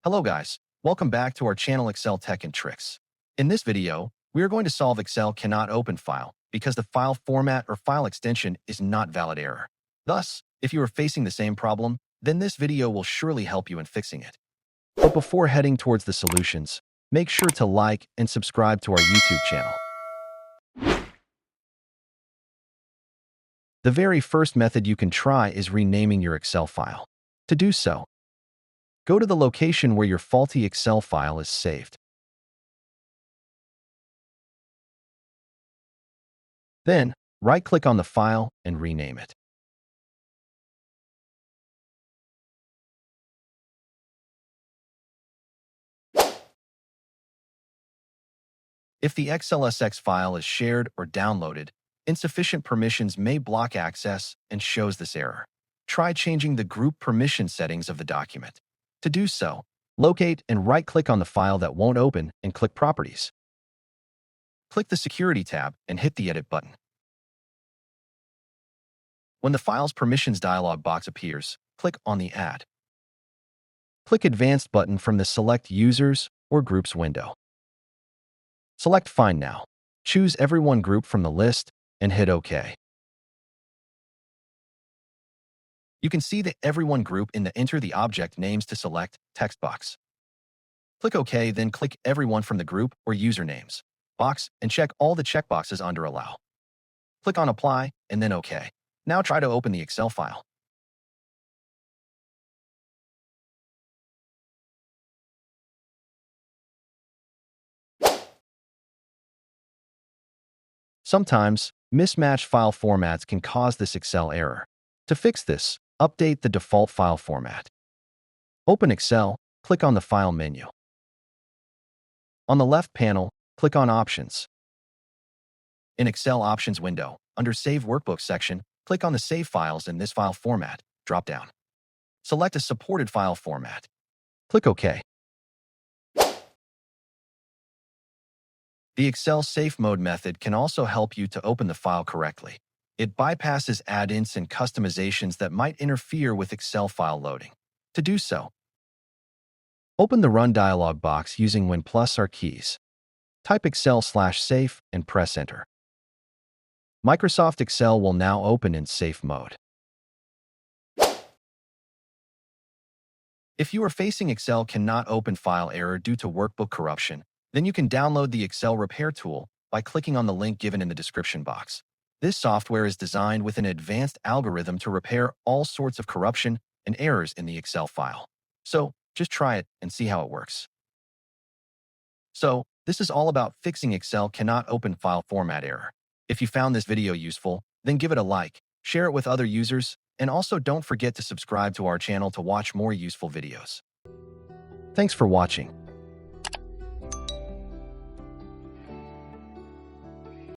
Hello guys, welcome back to our channel Excel Tech and Tricks. In this video, we are going to solve Excel cannot open file because the file format or file extension is not valid error. Thus, if you are facing the same problem, then this video will surely help you in fixing it. But before heading towards the solutions, make sure to like and subscribe to our YouTube channel. The very first method you can try is renaming your Excel file. To do so, go to the location where your faulty Excel file is saved. Then, right-click on the file and rename it. If the XLSX file is shared or downloaded, insufficient permissions may block access and shows this error. Try changing the group permission settings of the document. To do so, locate and right-click on the file that won't open and click Properties. Click the Security tab and hit the Edit button. When the File's Permissions dialog box appears, click on the Add. Click Advanced button from the Select Users or Groups window. Select Find Now. Choose Everyone group from the list and hit OK. You can see the Everyone group in the Enter the Object Names to Select text box. Click OK, then click Everyone from the Group or Usernames box and check all the checkboxes under Allow. Click on Apply and then OK. Now try to open the Excel file. Sometimes, mismatched file formats can cause this Excel error. To fix this, update the default file format. Open Excel, click on the File menu. On the left panel, click on Options. In Excel Options window, under Save Workbook section, click on the Save Files in this file format drop-down. Select a supported file format. Click OK. The Excel Safe Mode method can also help you to open the file correctly. It bypasses add-ins and customizations that might interfere with Excel file loading. To do so, open the Run dialog box using Win+R keys. Type Excel/Safe and press Enter. Microsoft Excel will now open in safe mode. If you are facing Excel cannot open file error due to workbook corruption, then you can download the Excel Repair tool by clicking on the link given in the description box. This software is designed with an advanced algorithm to repair all sorts of corruption and errors in the Excel file. So, just try it and see how it works. So, this is all about fixing Excel cannot open file format error. If you found this video useful, then give it a like, share it with other users, and also don't forget to subscribe to our channel to watch more useful videos. Thanks for watching.